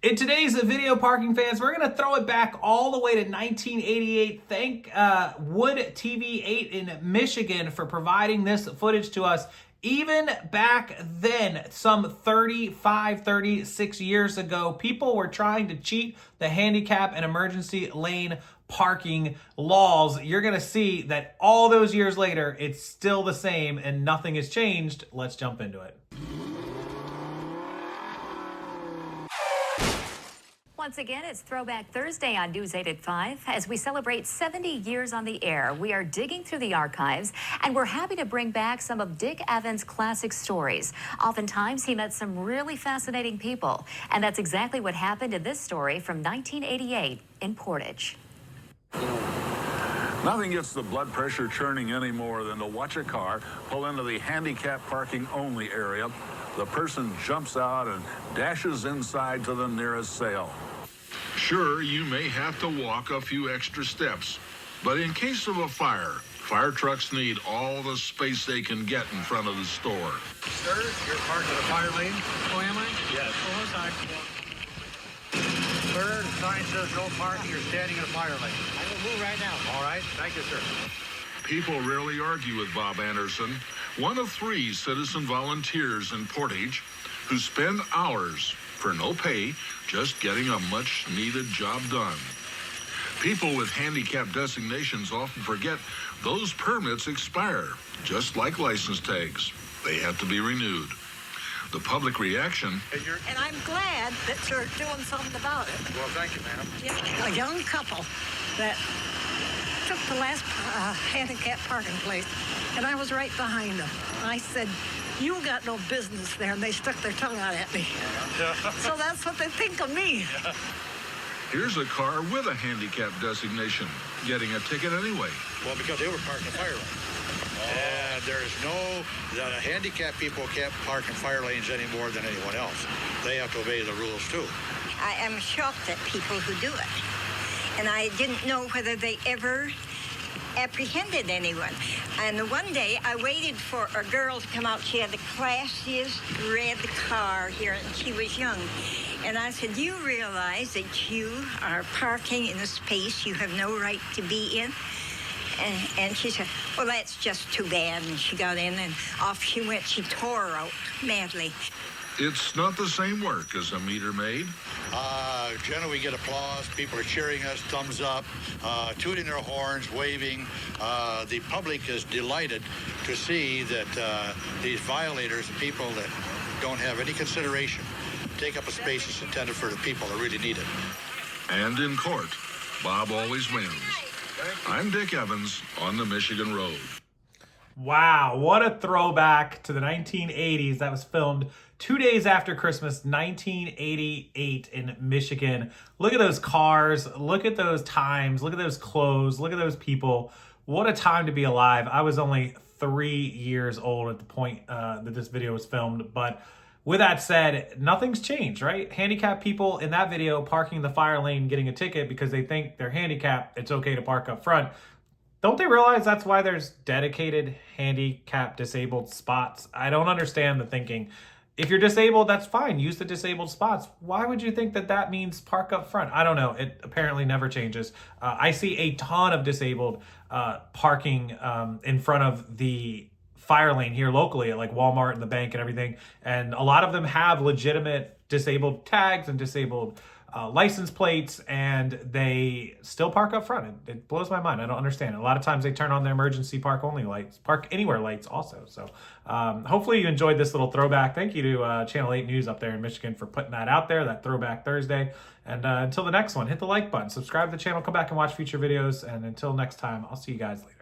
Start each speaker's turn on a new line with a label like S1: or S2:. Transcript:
S1: In today's video, parking fans, we're going to throw it back all the way to 1988. Thank Wood TV 8 in Michigan for providing this footage to us. Even back then, some 36 years ago, people were trying to cheat the handicap and emergency lane parking laws. You're going to see that all those years later, it's still the same and nothing has changed. Let's jump into it.
S2: Once again, it's Throwback Thursday on News 8 at 5. As we celebrate 70 years on the air, we are digging through the archives, and we're happy to bring back some of Dick Evans' classic stories. Oftentimes, he met some really fascinating people, and that's exactly what happened in this story from 1988 in Portage.
S3: Nothing gets the blood pressure churning any more than to watch a car pull into the handicap parking only area. The person jumps out and dashes inside to the nearest sale.
S4: Sure, you may have to walk a few extra steps, but in case of a fire trucks need all the space they can get in front of the store.
S5: Sir, you're parked in the fire lane. Oh, am I?
S4: Yes.
S5: Oh, sorry. Sir, the sign says no parking. You're standing in a fire lane. I will move right now. All right. Thank you, sir.
S4: People rarely argue with Bob Anderson, one of 3 citizen volunteers in Portage who spend hours for no pay just getting a much-needed job done. People with handicap designations often forget those permits expire, just like license tags. They have to be renewed. The public reaction...
S6: And I'm glad that you're doing something about it.
S5: Well, thank you, ma'am.
S6: Yeah, a young couple that took the last handicap parking place, and I was right behind them. I said, "You got no business there," and they stuck their tongue out at me. So that's what they think of me.
S4: Here's a car with a handicap designation, getting a ticket anyway.
S5: Well, because they were parked in the fire lane. And there's the handicapped people can't park in fire lanes any more than anyone else. They have to obey the rules, too.
S6: I am shocked at people who do it. And I didn't know whether they ever apprehended anyone. And one day I waited for a girl to come out. She had the classiest red car here, and she was young. And I said, "Do you realize that you are parking in a space you have no right to be in?" And she said, "Well, that's just too bad." And she got in, and off she went. She tore out madly.
S4: It's not the same work as a meter maid.
S5: Generally, we get applause. People are cheering us, thumbs up, tooting their horns, waving. The public is delighted to see that these violators, people that don't have any consideration, take up a space that's intended for the people that really need it.
S4: And in court, Bob always wins. I'm Dick Evans on the Michigan Road.
S1: Wow, what a throwback to the 1980s. That was filmed 2 days after Christmas, 1988 in Michigan. Look at those cars. Look at those times. Look at those clothes. Look at those people. What a time to be alive. I was only 3 years old at the point that this video was filmed. But with that said, nothing's changed, right? Handicapped people in that video parking in the fire lane getting a ticket because they think they're handicapped. It's okay to park up front. Don't they realize that's why there's dedicated handicap disabled spots? I don't understand the thinking. If you're disabled, that's fine. Use the disabled spots. Why would you think that that means park up front? I don't know. It apparently never changes. I see a ton of disabled parking in front of the fire lane here locally at like Walmart and the bank and everything. And a lot of them have legitimate disabled tags and disabled license plates, and they still park up front. It blows my mind. I don't understand. A lot of times they turn on their emergency park only lights, park anywhere lights also. So hopefully you enjoyed this little throwback. Thank you to Channel 8 News up there in Michigan for putting that out there, that Throwback Thursday. And until the next one, hit the like button, subscribe to the channel, come back and watch future videos. And until next time, I'll see you guys later.